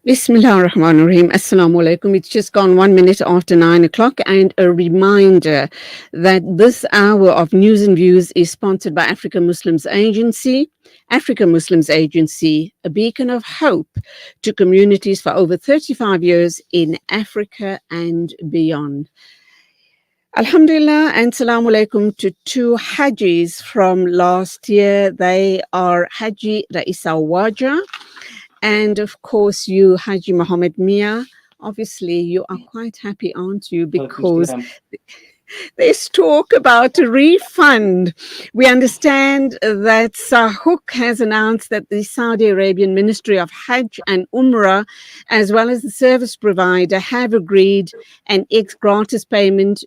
Bismillah ar-Rahman ar-Rahim. Assalamu alaikum. It's just gone 1 minute after 9 o'clock. And a reminder that this hour of news and views is sponsored by Africa Muslims Agency. Africa Muslims Agency, a beacon of hope to communities for over 35 years in Africa and beyond. Alhamdulillah and salamu alaikum to two Hajjis from last year. They are Hajji Waja and of course you, Hajji Mohammed Mia. Obviously you are quite happy, aren't you? Because there's talk about a refund. We understand that SAHUC has announced that the Saudi Arabian Ministry of Hajj and Umrah, as well as the service provider, have agreed an ex gratis payment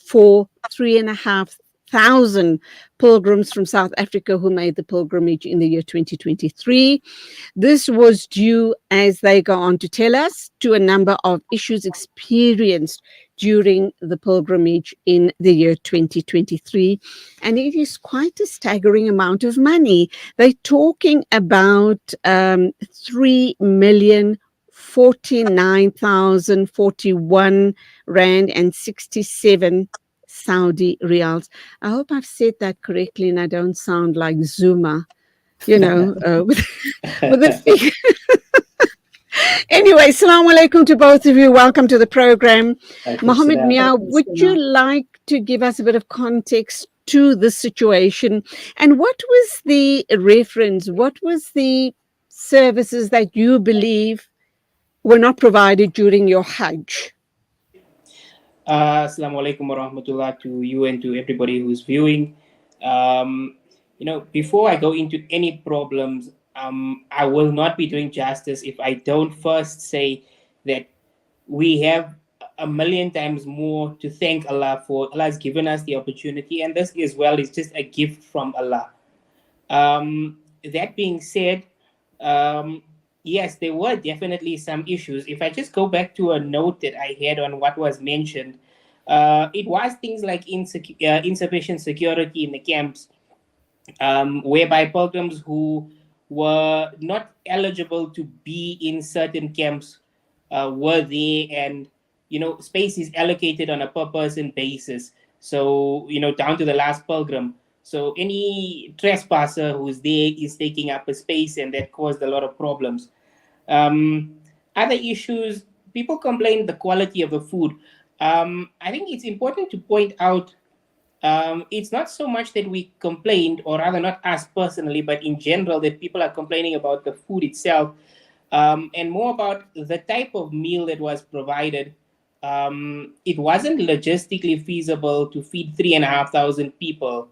for 3,500 pilgrims from South Africa who made the pilgrimage in the year 2023. This was due, as they go on to tell us, to a number of issues experienced during the pilgrimage in the year 2023. And it is quite a staggering amount of money. They're talking about 3,049,041 Rand and 67 Saudi riyals. I hope I've said that correctly and I don't sound like Zuma, with a figure. Anyway, assalamu alaikum to both of you. Welcome to the program. Mohammed Mia, would you like to give us a bit of context to the situation? And what was the reference? What was the services that you believe were not provided during your Hajj? Assalamu alaikum wa rahmatullah to you and to everybody who's viewing. Before I go into any problems, I will not be doing justice if I don't first say that we have a million times more to thank Allah for. Allah has given us the opportunity, and this as well is just a gift from Allah. That being said, yes, there were definitely some issues. If I just go back to a note that I had on what was mentioned, it was things like insufficient security in the camps, whereby pilgrims who were not eligible to be in certain camps were there, and space is allocated on a per person basis. So down to the last pilgrim. So any trespasser who's there is taking up a space, and that caused a lot of problems. Other issues, people complain the quality of the food. I think it's important to point out it's not so much that we complained, or rather not us personally, but in general that people are complaining about the food itself, and more about the type of meal that was provided. It wasn't logistically feasible to feed 3,500 people.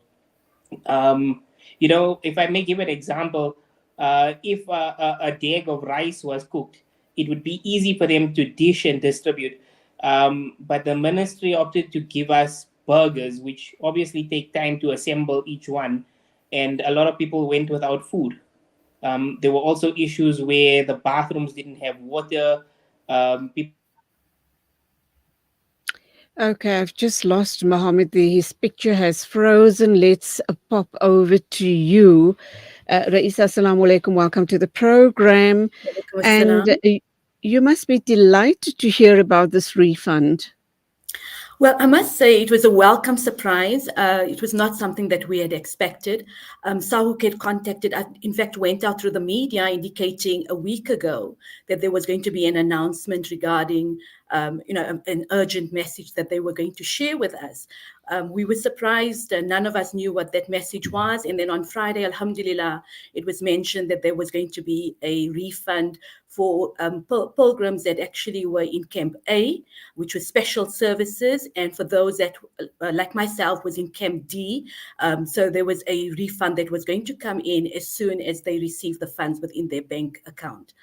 If I may give an example, if a dag of rice was cooked, it would be easy for them to dish and distribute. But the ministry opted to give us burgers, which obviously take time to assemble each one, and a lot of people went without food. There were also issues where the bathrooms didn't have water. Okay, I've just lost Mohammed. His picture has frozen. Let's pop over to you. Raisa, assalamu alaikum. Welcome to the program. And you must be delighted to hear about this refund. Well, I must say it was a welcome surprise. It was not something that we had expected. SAHUC had contacted, in fact, went out through the media indicating a week ago that there was going to be an announcement regarding, an urgent message that they were going to share with us. We were surprised. None of us knew what that message was. And then on Friday, alhamdulillah, it was mentioned that there was going to be a refund for pilgrims that actually were in Camp A, which was special services, and for those that, like myself, was in Camp D. So there was a refund that was going to come in as soon as they received the funds within their bank account.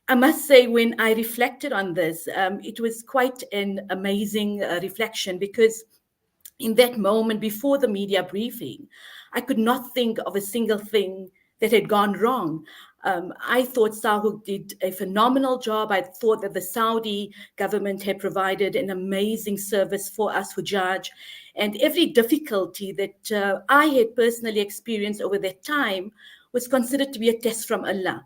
I must say, when I reflected on this, it was quite an amazing reflection, because in that moment before the media briefing, I could not think of a single thing that had gone wrong. I thought SAHUC did a phenomenal job. I thought that the Saudi government had provided an amazing service for us, Hujaaj. And every difficulty that I had personally experienced over that time was considered to be a test from Allah.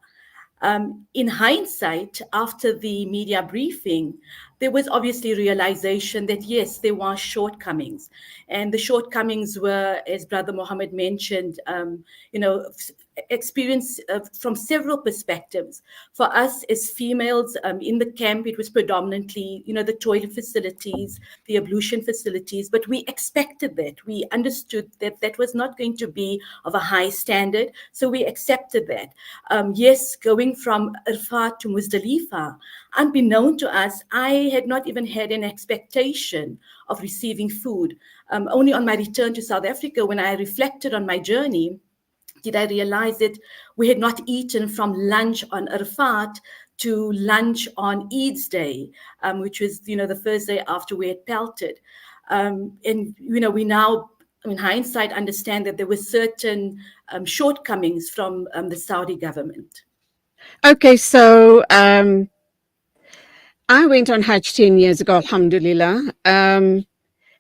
In hindsight, after the media briefing, there was obviously realization that yes, there were shortcomings, and the shortcomings were, as Brother Mohammed mentioned, experience from several perspectives. For us as females in the camp, it was predominantly, the toilet facilities, the ablution facilities, but we expected that. We understood that that was not going to be of a high standard, so we accepted that. Yes, going from Arfat to Muzdalifah, unbeknown to us, I had not even had an expectation of receiving food. Only on my return to South Africa, when I reflected on my journey, did I realize that we had not eaten from lunch on Arafat to lunch on Eid's Day, which was, the first day after we had pelted. And, we now, in hindsight, understand that there were certain shortcomings from the Saudi government. Okay, so I went on Hajj 10 years ago, alhamdulillah. And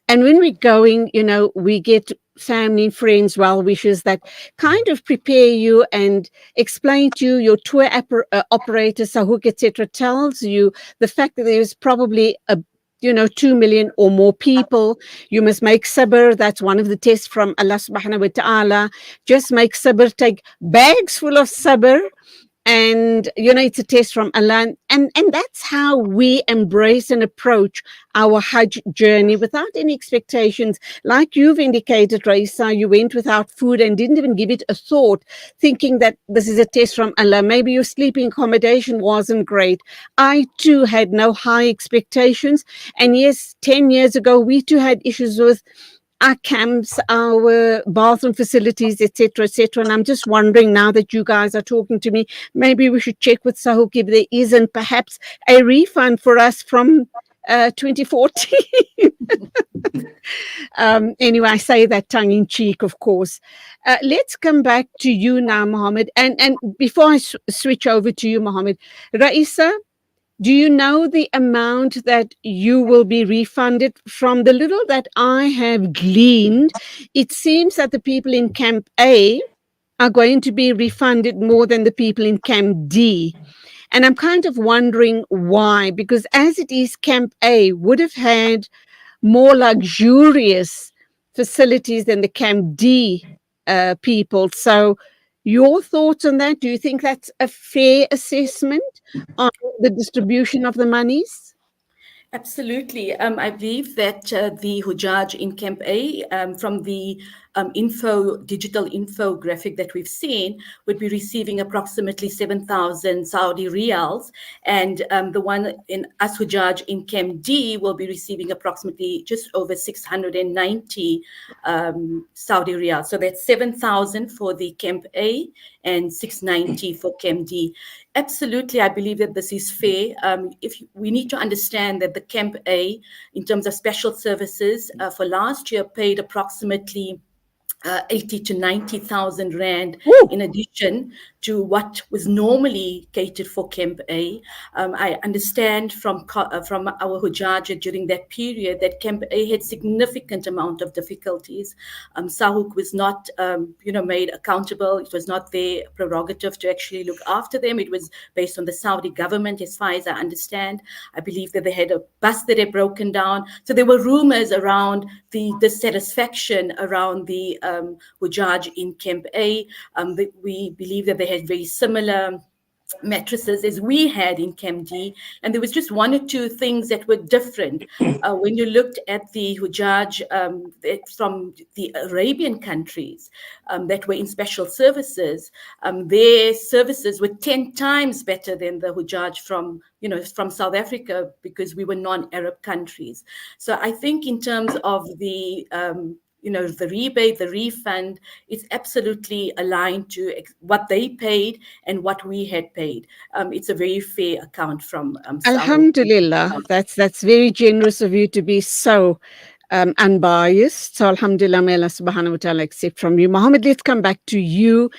when we're going, we get family, friends, well wishers that kind of prepare you and explain to you, your tour operator, SAHUC, etc., tells you the fact that there's probably 2 million or more people. You must make sabr. That's one of the tests from Allah subhanahu wa ta'ala. Just make sabr, take bags full of sabr. And it's a test from Allah, and that's how we embrace and approach our Hajj journey without any expectations. Like you've indicated, Raisa, you went without food and didn't even give it a thought, thinking that this is a test from Allah. Maybe your sleeping accommodation wasn't great. I too had no high expectations, and yes, 10 years ago we too had issues with our camps, our bathroom facilities, etc., etc. And I'm just wondering, now that you guys are talking to me, maybe we should check with SAHUC if there isn't perhaps a refund for us from 2014. Anyway, I say that tongue in cheek, of course. Let's come back to you now, Mohammed. And before I switch over to you, Mohammed, Raisa, do you know the amount that you will be refunded? From the little that I have gleaned, it seems that the people in Camp A are going to be refunded more than the people in Camp D. And I'm kind of wondering why, because as it is, Camp A would have had more luxurious facilities than the Camp D people. So your thoughts on that? Do you think that's a fair assessment on the distribution of the monies? Absolutely. I believe that the Hujaaj in Camp A, from the digital infographic that we've seen, would be receiving approximately 7,000 Saudi riyals, and the one in As Hujaaj in Camp D will be receiving approximately just over 690 Saudi riyals. So that's 7,000 for the Camp A and 690 for Camp D. Absolutely, I believe that this is fair. If we need to understand that the Camp A, in terms of special services, for last year paid approximately 80 to 90,000 rand. Woo! In addition to what was normally catered for Camp A. I understand from our Hujaaj during that period that Camp A had significant amount of difficulties. SAHUC was not, made accountable. It was not their prerogative to actually look after them. It was based on the Saudi government, as far as I understand. I believe that they had a bus that had broken down. So there were rumors around the dissatisfaction around the Hujaaj in Camp A. We believe that they had very similar mattresses as we had in Camp D, and there was just one or two things that were different. When you looked at the Hujaaj from the Arabian countries that were in special services, their services were 10 times better than the Hujaaj from South Africa, because we were non-Arab countries. So I think in terms of the the rebate, the refund, is absolutely aligned to what they paid and what we had paid. It's a very fair account from Alhamdulillah. That's very generous of you to be so unbiased. So Alhamdulillah, may Allah subhanahu wa ta'ala accept from you. Mohammed, let's come back to you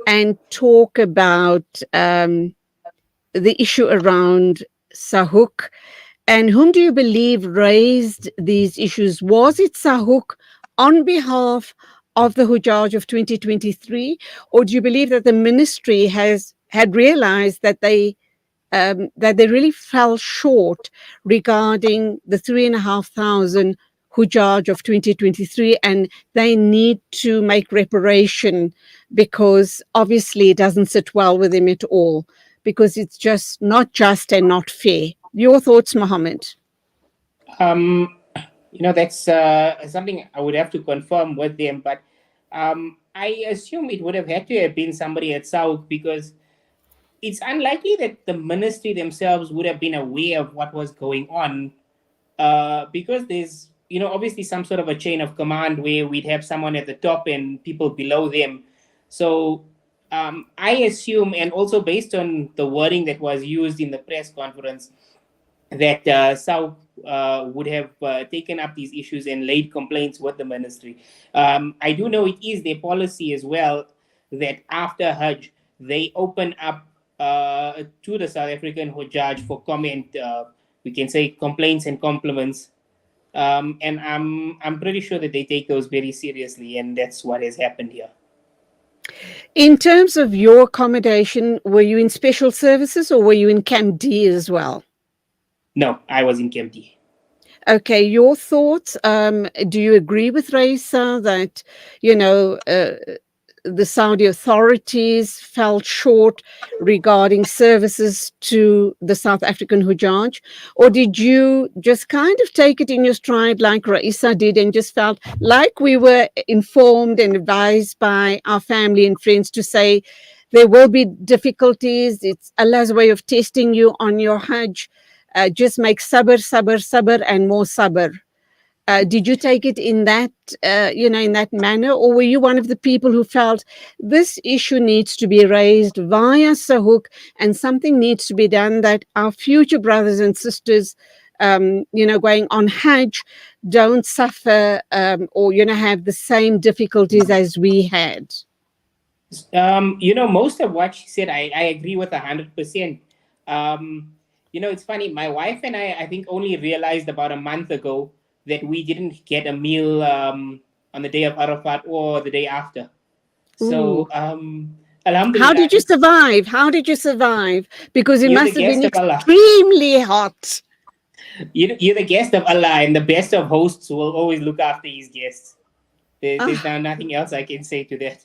and talk about the issue around SAHUC And whom do you believe raised these issues? Was it SAHUC on behalf of the Hujaaj of 2023, or do you believe that the ministry had realized that they really fell short regarding the 3,500 Hujaj of 2023, and they need to make reparation because obviously it doesn't sit well with them at all, because it's just not just and not fair. Your thoughts, Mohammed? Um, that's something I would have to confirm with them, but I assume it would have had to have been somebody at South, because it's unlikely that the ministry themselves would have been aware of what was going on, because there's obviously some sort of a chain of command where we'd have someone at the top and people below them. So I assume, and also based on the wording that was used in the press conference, that South would have taken up these issues and laid complaints with the ministry. I do know it is their policy as well that after Hajj, they open up to the South African Hujaj for comment, we can say complaints and compliments. And I'm pretty sure that they take those very seriously, and that's what has happened here. In terms of your accommodation, were you in special services or were you in Camp D as well? No, I was in Camp D. Okay, your thoughts? Do you agree with Raisa that, the Saudi authorities fell short regarding services to the South African Hujaj? Or did you just kind of take it in your stride like Raisa did and just felt like we were informed and advised by our family and friends to say there will be difficulties, it's Allah's way of testing you on your Hajj, just make sabr, sabr, sabr and more sabr? Did you take it in that, in that manner, or were you one of the people who felt this issue needs to be raised via SAHUC and something needs to be done that our future brothers and sisters, going on Hajj, don't suffer or have the same difficulties as we had? Most of what she said, I agree with 100%. It's funny. My wife and I think, only realized about a month ago that we didn't get a meal on the day of Arafat or the day after. So, alhamdulillah. How did you survive? How did you survive? Because it You're must the have been guest of Allah. extremely hot. You're the guest of Allah, and the best of hosts will always look after his guests. There's now nothing else I can say to that.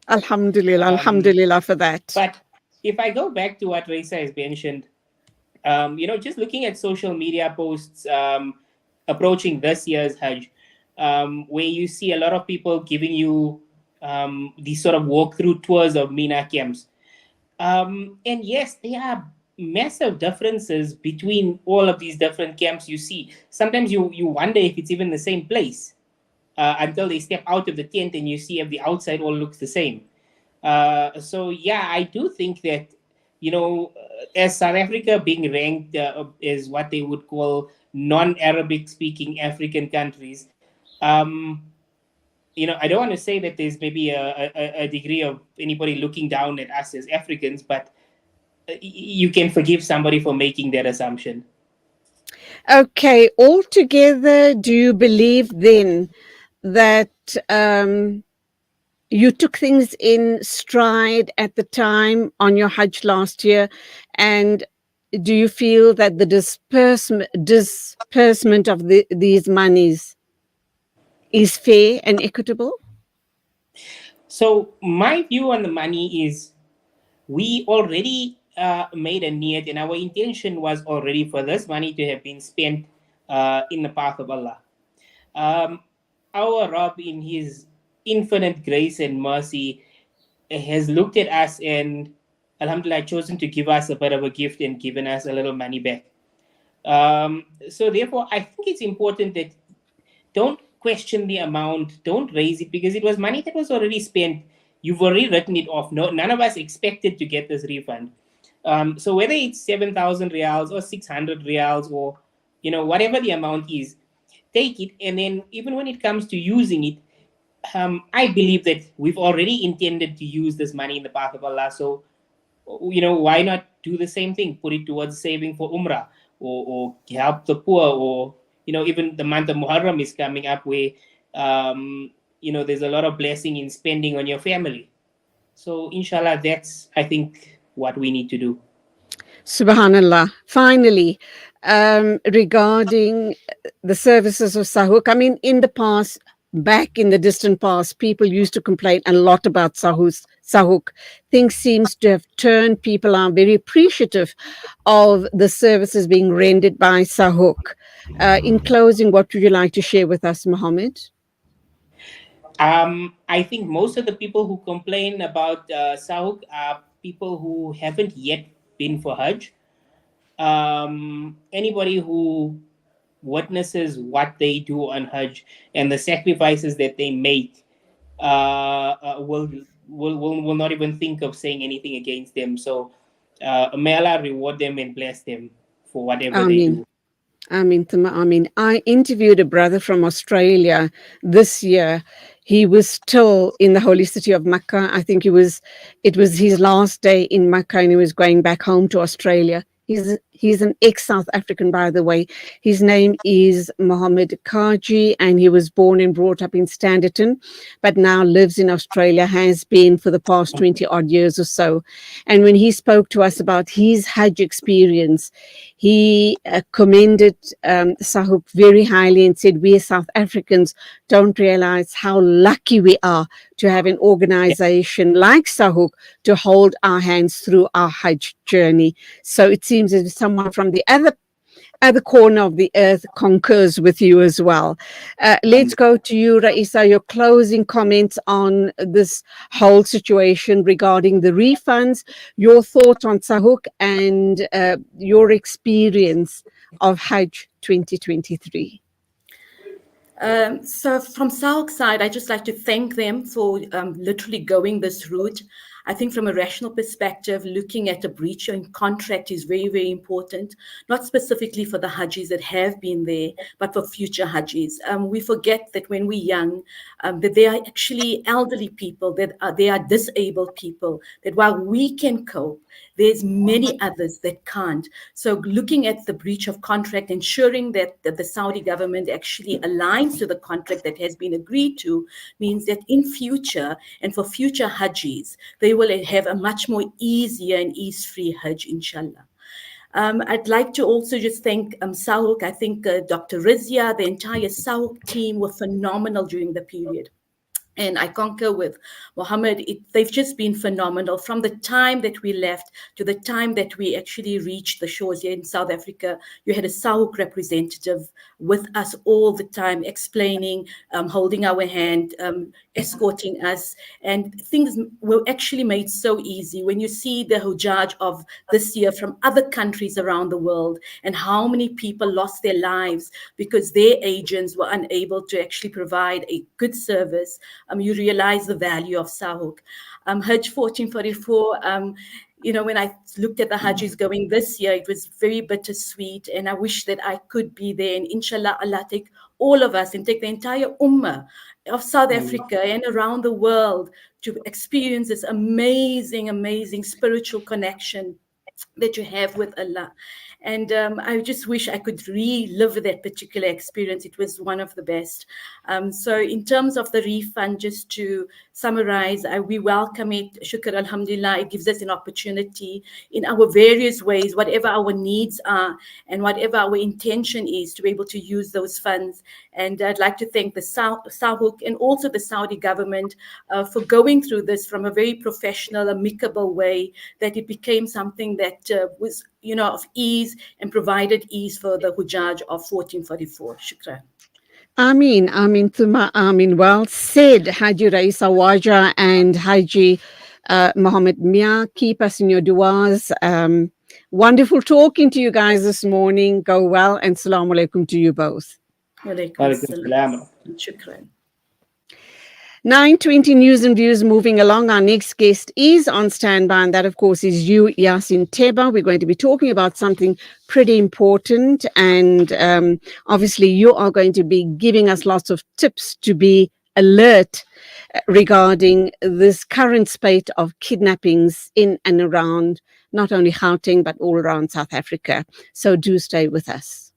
Alhamdulillah, alhamdulillah for that. But if I go back to what Raisa has mentioned, just looking at social media posts approaching this year's Hajj, where you see a lot of people giving you these sort of walkthrough tours of Mina camps. And yes, there are massive differences between all of these different camps you see. Sometimes you wonder if it's even the same place until they step out of the tent and you see if the outside all looks the same. So yeah, I do think that, as South Africa being ranked as what they would call non-Arabic speaking African countries, I don't want to say that there's maybe a degree of anybody looking down at us as Africans, but you can forgive somebody for making that assumption. Okay, altogether, do you believe then that you took things in stride at the time on your Hajj last year, and do you feel that the disbursement of these monies is fair and equitable? So my view on the money is, we already made a niyat, and our intention was already for this money to have been spent in the path of Allah. Our Rabb, in his infinite grace and mercy, has looked at us and, alhamdulillah, chosen to give us a bit of a gift and given us a little money back. So therefore, I think it's important that don't question the amount, don't raise it, because it was money that was already spent. You've already written it off. No, none of us expected to get this refund. So whether it's 7,000 reals or 600 reals or whatever the amount is, take it. And then even when it comes to using it, I believe that we've already intended to use this money in the path of Allah. So why not do the same thing? Put it towards saving for Umrah, or help the poor, or even the month of Muharram is coming up, where there's a lot of blessing in spending on your family. So inshallah, that's, I think, what we need to do. Subhanallah. Finally, regarding the services of SAHUC, I mean, in the past, back in the distant past, people used to complain a lot about SAHUC. Things seems to have turned. People are very appreciative of the services being rendered by SAHUC. In closing, what would you like to share with us, Mohammed? I think most of the people who complain about SAHUC are people who haven't yet been for Hajj. Anybody who witnesses what they do on Hajj and the sacrifices that they make will not even think of saying anything against them. So may Allah reward them and bless them for whatever they do. I interviewed a brother from Australia this year. He was still in the holy city of Mecca. I think it was his last day in Mecca, and he was going back home to Australia. He's an ex-South African, by the way. His name is Mohammed, and he was born and brought up in Standerton, but now lives in Australia, has been for the past 20 odd years or so. And when he spoke to us about his Hajj experience, he commended SAHUC very highly and said, we as South Africans don't realize how lucky we are to have an organization like SAHUC to hold our hands through our Hajj journey. So it seems as if someone from the other corner of the earth concurs with you as well. Let's go to you, Raisa, your closing comments on this whole situation regarding the refunds, your thoughts on SAHUC, and your experience of Hajj 2023. So from SAHUC side, I just like to thank them for literally going this route. I think from a rational perspective, looking at a breach in contract is very, very important, not specifically for the Hajjis that have been there, but for future Hajjis. We forget that when we're young, that they are actually elderly people, that they are disabled people, that while we can cope, there's many others that can't. So looking at the breach of contract, ensuring that the Saudi government actually aligns to the contract that has been agreed to, means that in future and for future Hajjis, they will have a much more easier and ease-free Hajj, inshallah. I'd like to also just thank SAHUC. I think Dr. Rizia, the entire SAHUC team were phenomenal during the period. And I concur with Mohammed, they've just been phenomenal. From the time that we left to the time that we actually reached the shores here in South Africa, you had a SAHUC representative with us all the time, explaining, holding our hand, escorting us. And things were actually made so easy. When you see the Hujaaj of this year from other countries around the world and how many people lost their lives because their agents were unable to actually provide a good service, you realize the value of SAHUC. Hajj 1444, when I looked at the Hajjis going this year, it was very bittersweet, and I wish that I could be there. And inshallah, Allah take all of us and take the entire ummah of South Africa and around the world to experience this amazing, amazing spiritual connection that you have with Allah. And I just wish I could relive that particular experience. It was one of the best. So in terms of the refund, just to summarize, we welcome it. Shukr, alhamdulillah. It gives us an opportunity in our various ways, whatever our needs are and whatever our intention is, to be able to use those funds. And I'd like to thank the SAHUC and also the Saudi government for going through this from a very professional, amicable way, that it became something that was, of ease and provided ease for the Hujaaj of 1444. Shukran. Ameen, Thumma Ameen. Well said, Haji Raisa Waja and Haji Mohammed Mia. Keep us in your duas. Wonderful talking to you guys this morning. Go well, and Assalamu alaikum to you both. Walaikum assalam. Shukran. 9:20 News and Views moving along. Our next guest is on standby, and that, of course, is you, Yasin Teba. We're going to be talking about something pretty important, and obviously you are going to be giving us lots of tips to be alert regarding this current spate of kidnappings in and around not only Gauteng, but all around South Africa. So do stay with us.